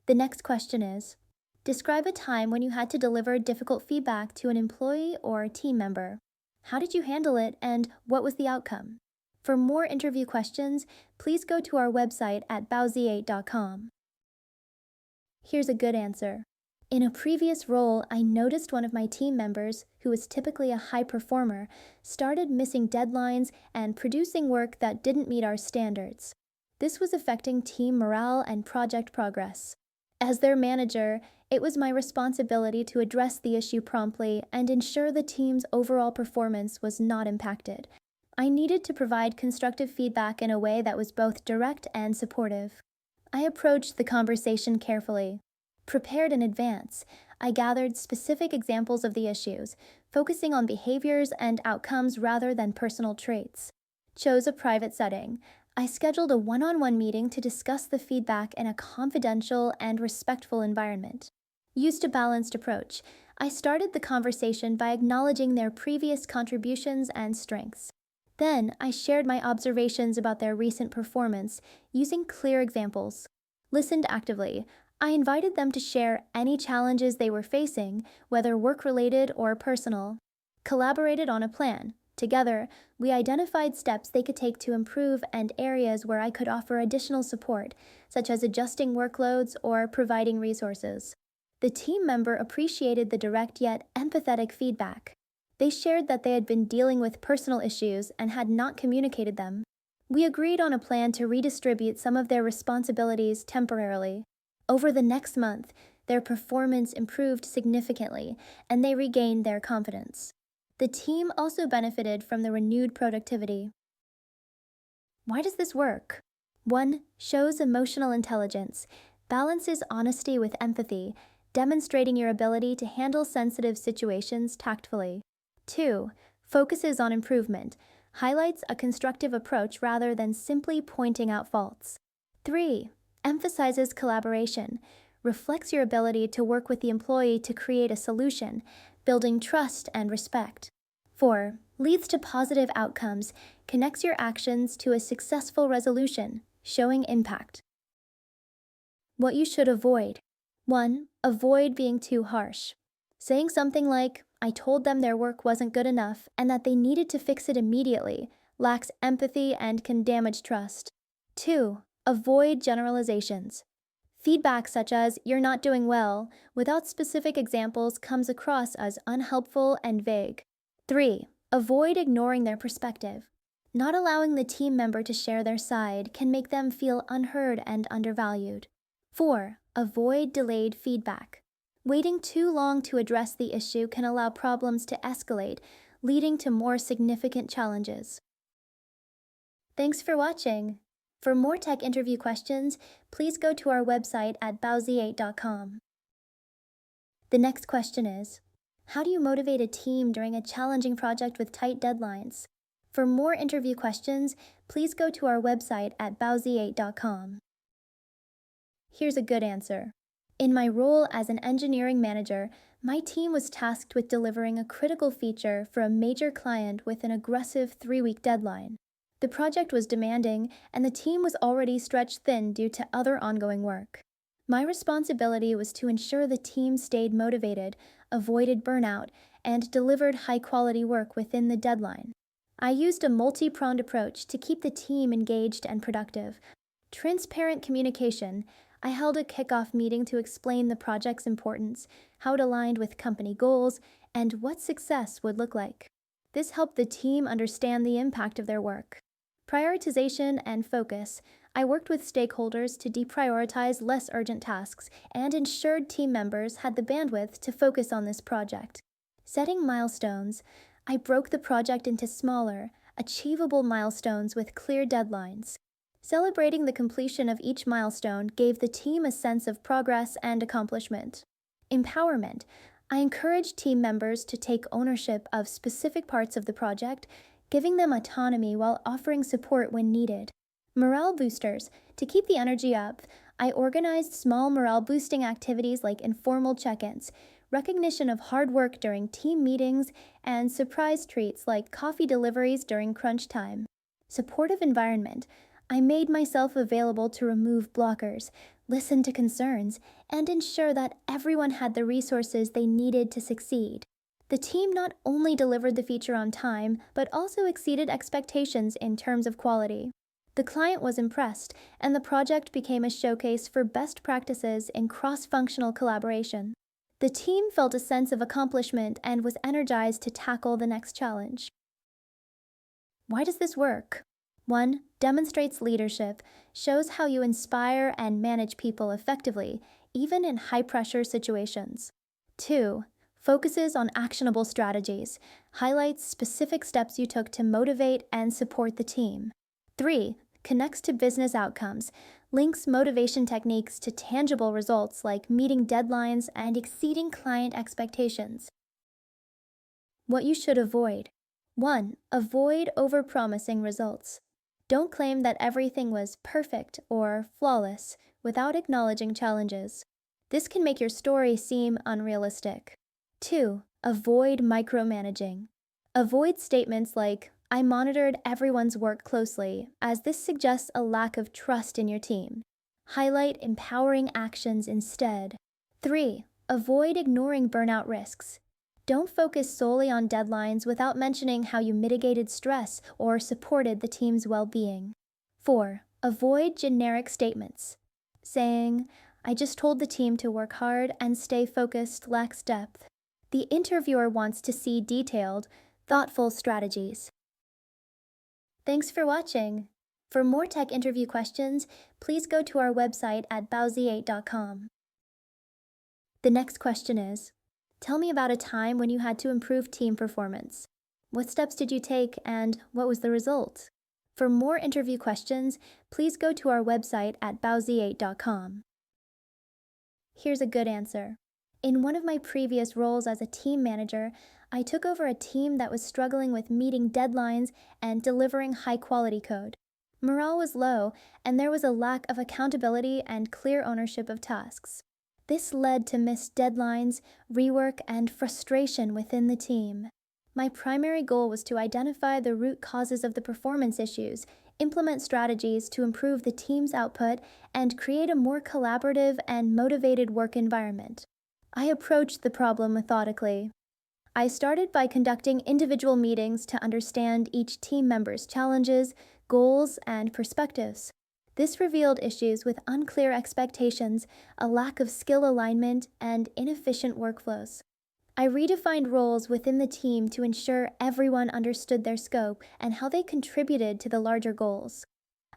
The next question is, describe a time when you had to deliver difficult feedback to an employee or team member. How did you handle it and what was the outcome? For more interview questions, please go to our website at mediate.com. Here's a good answer. In a previous role, I noticed one of my team members, who was typically a high performer, started missing deadlines and producing work that didn't meet our standards. This was affecting team morale and project progress. As their manager, it was my responsibility to address the issue promptly and ensure the team's overall performance was not impacted. I needed to provide constructive feedback in a way that was both direct and supportive. I approached the conversation carefully. Prepared in advance, I gathered specific examples of the issues, focusing on behaviors and outcomes rather than personal traits. Chose a private setting. I scheduled a one-on-one meeting to discuss the feedback in a confidential and respectful environment. Used a balanced approach. I started the conversation by acknowledging their previous contributions and strengths. Then, I shared my observations about their recent performance, using clear examples. Listened actively. I invited them to share any challenges they were facing, whether work-related or personal. Collaborated on a plan. Together, we identified steps they could take to improve and areas where I could offer additional support, such as adjusting workloads or providing resources. The team member appreciated the direct yet empathetic feedback. They shared that they had been dealing with personal issues and had not communicated them. We agreed on a plan to redistribute some of their responsibilities temporarily. Over the next month, their performance improved significantly, and they regained their confidence. The team also benefited from the renewed productivity. Why does this work? 1. Shows emotional intelligence, balances honesty with empathy, demonstrating your ability to handle sensitive situations tactfully. 2. Focuses on improvement, highlights a constructive approach rather than simply pointing out faults. 3. Emphasizes collaboration, reflects your ability to work with the employee to create a solution, building trust and respect. 4. Leads to positive outcomes, connects your actions to a successful resolution, showing impact. What you should avoid. 1. Avoid being too harsh. Saying something like, I told them their work wasn't good enough and that they needed to fix it immediately, lacks empathy and can damage trust. 2. Avoid generalizations. Feedback such as, you're not doing well, without specific examples comes across as unhelpful and vague. 3. Avoid ignoring their perspective. Not allowing the team member to share their side can make them feel unheard and undervalued. 4. Avoid delayed feedback. Waiting too long to address the issue can allow problems to escalate, leading to more significant challenges. Thanks for watching. For more tech interview questions, please go to our website at mediate.com. The next question is, how do you motivate a team during a challenging project with tight deadlines? For more interview questions, please go to our website at mediate.com. Here's a good answer. In my role as an engineering manager, my team was tasked with delivering a critical feature for a major client with an aggressive 3-week deadline. The project was demanding, and the team was already stretched thin due to other ongoing work. My responsibility was to ensure the team stayed motivated, avoided burnout, and delivered high-quality work within the deadline. I used a multi-pronged approach to keep the team engaged and productive. Transparent communication. I held a kickoff meeting to explain the project's importance, how it aligned with company goals, and what success would look like. This helped the team understand the impact of their work. Prioritization and focus. I worked with stakeholders to deprioritize less urgent tasks and ensured team members had the bandwidth to focus on this project. Setting milestones. I broke the project into smaller, achievable milestones with clear deadlines. Celebrating the completion of each milestone gave the team a sense of progress and accomplishment. Empowerment. I encouraged team members to take ownership of specific parts of the project, giving them autonomy while offering support when needed. Morale boosters. To keep the energy up, I organized small morale-boosting activities like informal check-ins, recognition of hard work during team meetings, and surprise treats like coffee deliveries during crunch time. Supportive environment. I made myself available to remove blockers, listen to concerns, and ensure that everyone had the resources they needed to succeed. The team not only delivered the feature on time, but also exceeded expectations in terms of quality. The client was impressed, and the project became a showcase for best practices in cross-functional collaboration. The team felt a sense of accomplishment and was energized to tackle the next challenge. Why does this work? 1. Demonstrates leadership, shows how you inspire and manage people effectively, even in high-pressure situations. 2. Focuses on actionable strategies, highlights specific steps you took to motivate and support the team. 3. Connects to business outcomes, links motivation techniques to tangible results like meeting deadlines and exceeding client expectations. What you should avoid. 1. Avoid overpromising results. Don't claim that everything was perfect or flawless without acknowledging challenges. This can make your story seem unrealistic. 2. Avoid micromanaging. Avoid statements like, "I monitored everyone's work closely," as this suggests a lack of trust in your team. Highlight empowering actions instead. 3. Avoid ignoring burnout risks. Don't focus solely on deadlines without mentioning how you mitigated stress or supported the team's well-being. 4. Avoid generic statements. Saying, "I just told the team to work hard and stay focused" lacks depth. The interviewer wants to see detailed, thoughtful strategies. Thanks for watching. For more tech interview questions, please go to our website at mediate.com. The next question is, tell me about a time when you had to improve team performance. What steps did you take and what was the result? For more interview questions, please go to our website at mediate.com. Here's a good answer. In one of my previous roles as a team manager, I took over a team that was struggling with meeting deadlines and delivering high-quality code. Morale was low, and there was a lack of accountability and clear ownership of tasks. This led to missed deadlines, rework, and frustration within the team. My primary goal was to identify the root causes of the performance issues, implement strategies to improve the team's output, and create a more collaborative and motivated work environment. I approached the problem methodically. I started by conducting individual meetings to understand each team member's challenges, goals, and perspectives. This revealed issues with unclear expectations, a lack of skill alignment, and inefficient workflows. I redefined roles within the team to ensure everyone understood their scope and how they contributed to the larger goals.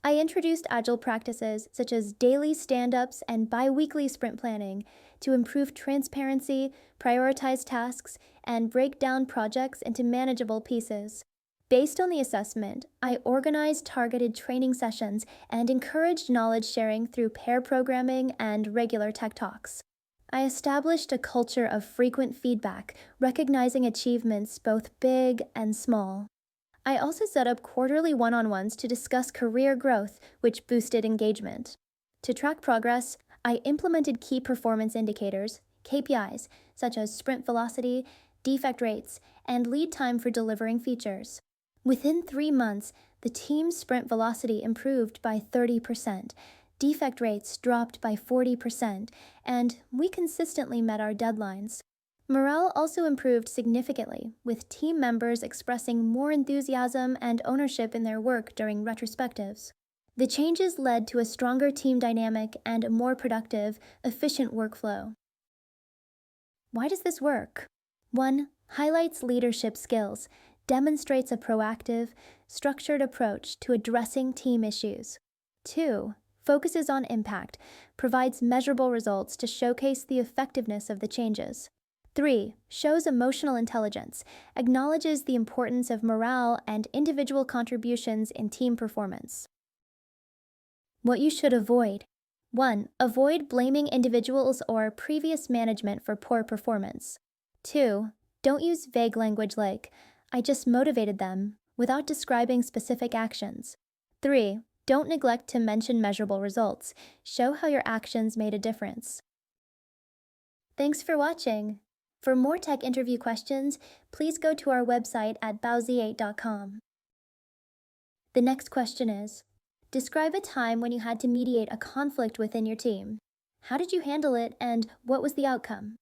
I introduced agile practices such as daily stand-ups and bi-weekly sprint planning to improve transparency, prioritize tasks, and break down projects into manageable pieces. Based on the assessment, I organized targeted training sessions and encouraged knowledge sharing through pair programming and regular tech talks. I established a culture of frequent feedback, recognizing achievements both big and small. I also set up quarterly one-on-ones to discuss career growth, which boosted engagement. To track progress, I implemented key performance indicators, KPIs, such as sprint velocity, defect rates, and lead time for delivering features. Within 3 months, the team's sprint velocity improved by 30%, defect rates dropped by 40%, and we consistently met our deadlines. Morale also improved significantly, with team members expressing more enthusiasm and ownership in their work during retrospectives. The changes led to a stronger team dynamic and a more productive, efficient workflow. Why does this work? 1. Highlights leadership skills, demonstrates a proactive, structured approach to addressing team issues. 2. Focuses on impact, provides measurable results to showcase the effectiveness of the changes. 3. Shows emotional intelligence, acknowledges the importance of morale and individual contributions in team performance. What you should avoid. 1. Avoid blaming individuals or previous management for poor performance. 2. Don't use vague language like, "I just motivated them," without describing specific actions. 3. Don't neglect to mention measurable results. Show how your actions made a difference. Thanks for watching. For more tech interview questions, please go to our website at mediate.com. The next question is, describe a time when you had to mediate a conflict within your team. How did you handle it, and what was the outcome?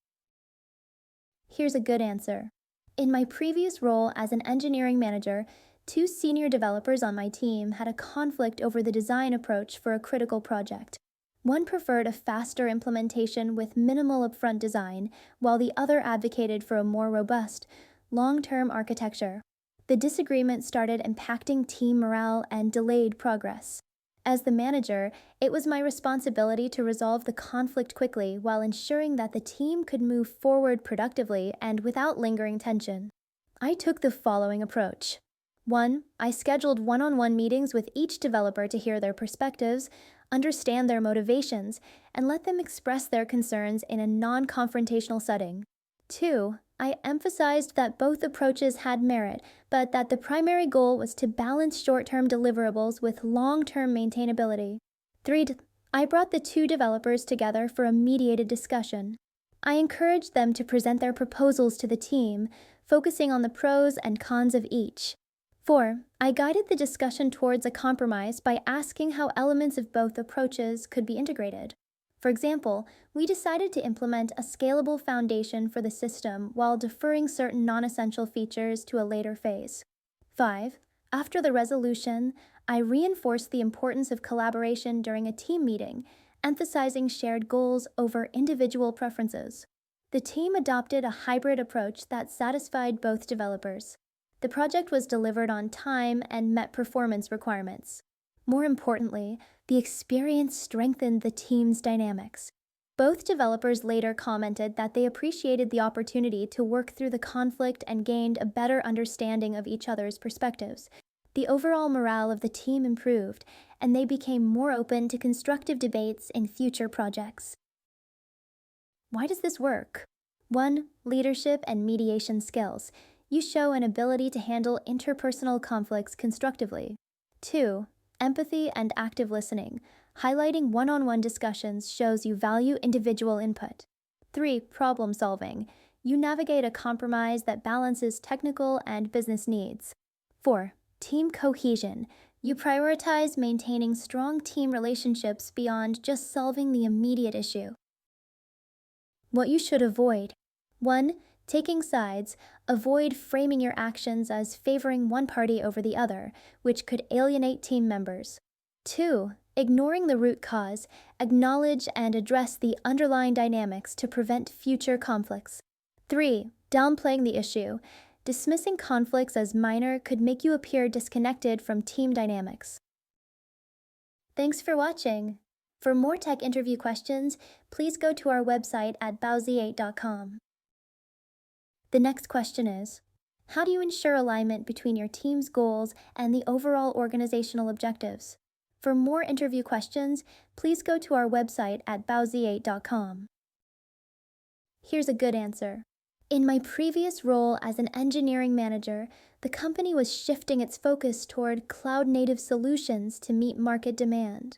Here's a good answer. In my previous role as an engineering manager, two senior developers on my team had a conflict over the design approach for a critical project. One preferred a faster implementation with minimal upfront design, while the other advocated for a more robust, long-term architecture. The disagreement started impacting team morale and delayed progress. As the manager, it was my responsibility to resolve the conflict quickly while ensuring that the team could move forward productively and without lingering tension. I took the following approach. 1. I scheduled one-on-one meetings with each developer to hear their perspectives, understand their motivations, and let them express their concerns in a non-confrontational setting. 2. I emphasized that both approaches had merit, but that the primary goal was to balance short-term deliverables with long-term maintainability. 3. I brought the two developers together for a mediated discussion. I encouraged them to present their proposals to the team, focusing on the pros and cons of each. 4. I guided the discussion towards a compromise by asking how elements of both approaches could be integrated. For example, we decided to implement a scalable foundation for the system while deferring certain non-essential features to a later phase. 5. After the resolution, I reinforced the importance of collaboration during a team meeting, emphasizing shared goals over individual preferences. The team adopted a hybrid approach that satisfied both developers. The project was delivered on time and met performance requirements. More importantly, the experience strengthened the team's dynamics. Both developers later commented that they appreciated the opportunity to work through the conflict and gained a better understanding of each other's perspectives. The overall morale of the team improved, and they became more open to constructive debates in future projects. Why does this work? 1. Leadership and mediation skills. You show an ability to handle interpersonal conflicts constructively. 2. Empathy and active listening. Highlighting one-on-one discussions shows you value individual input. 3. Problem solving. You navigate a compromise that balances technical and business needs. 4. Team cohesion. You prioritize maintaining strong team relationships beyond just solving the immediate issue. What you should avoid. 1. Taking sides. Avoid framing your actions as favoring one party over the other, which could alienate team members. 2. Ignoring the root cause. Acknowledge and address the underlying dynamics to prevent future conflicts. 3. Downplaying the issue. Dismissing conflicts as minor could make you appear disconnected from team dynamics. Thanks for watching. For more tech interview questions, please go to our website at mediate.com. The next question is, how do you ensure alignment between your team's goals and the overall organizational objectives? For more interview questions, please go to our website at mediate.com. Here's a good answer. In my previous role as an engineering manager, the company was shifting its focus toward cloud-native solutions to meet market demand.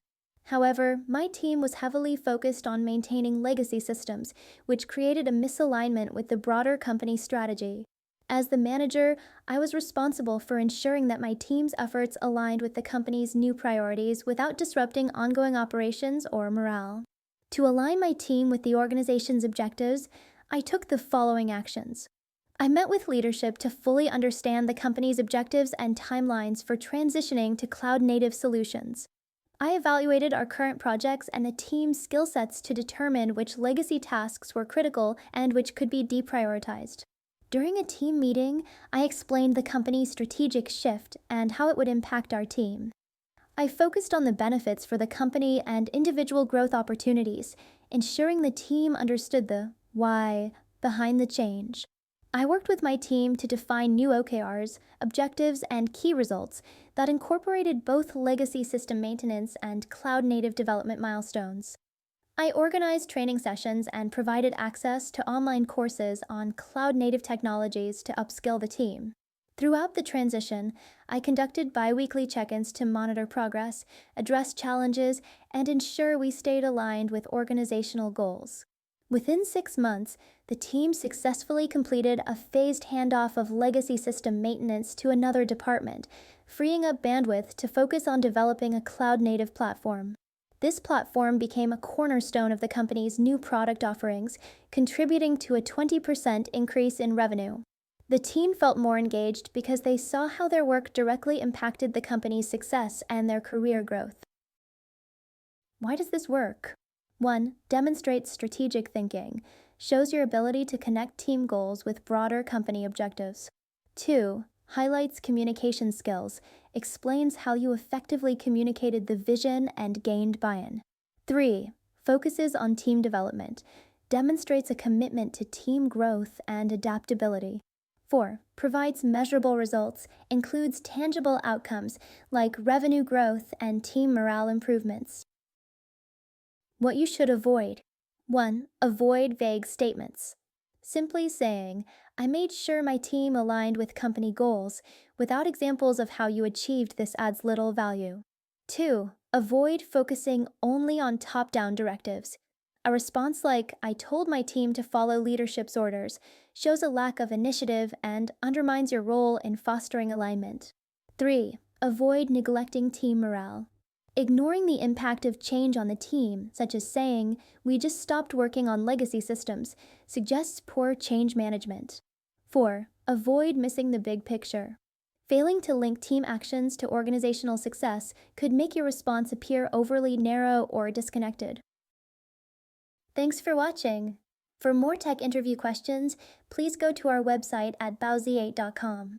However, my team was heavily focused on maintaining legacy systems, which created a misalignment with the broader company strategy. As the manager, I was responsible for ensuring that my team's efforts aligned with the company's new priorities without disrupting ongoing operations or morale. To align my team with the organization's objectives, I took the following actions. I met with leadership to fully understand the company's objectives and timelines for transitioning to cloud-native solutions. I evaluated our current projects and the team's skill sets to determine which legacy tasks were critical and which could be deprioritized. During a team meeting, I explained the company's strategic shift and how it would impact our team. I focused on the benefits for the company and individual growth opportunities, ensuring the team understood the why behind the change. I worked with my team to define new OKRs, objectives, and key results that incorporated both legacy system maintenance and cloud-native development milestones. I organized training sessions and provided access to online courses on cloud-native technologies to upskill the team. Throughout the transition, I conducted bi-weekly check-ins to monitor progress, address challenges, and ensure we stayed aligned with organizational goals. Within 6 months, the team successfully completed a phased handoff of legacy system maintenance to another department, freeing up bandwidth to focus on developing a cloud-native platform. This platform became a cornerstone of the company's new product offerings, contributing to a 20% increase in revenue. The team felt more engaged because they saw how their work directly impacted the company's success and their career growth. Why does this work? 1. Demonstrates strategic thinking, shows your ability to connect team goals with broader company objectives. 2. Highlights communication skills, explains how you effectively communicated the vision and gained buy-in. 3. Focuses on team development, demonstrates a commitment to team growth and adaptability. 4. Provides measurable results, includes tangible outcomes like revenue growth and team morale improvements. What you should avoid. 1. Avoid vague statements. Simply saying, "I made sure my team aligned with company goals," without examples of how you achieved this adds little value. 2. Avoid focusing only on top-down directives. A response like, "I told my team to follow leadership's orders," shows a lack of initiative and undermines your role in fostering alignment. 3. Avoid neglecting team morale. Ignoring the impact of change on the team, such as saying, "We just stopped working on legacy systems," suggests poor change management. 4. Avoid missing the big picture. Failing to link team actions to organizational success could make your response appear overly narrow or disconnected. Thanks for watching. For more tech interview questions, please go to our website at bowsy8.com.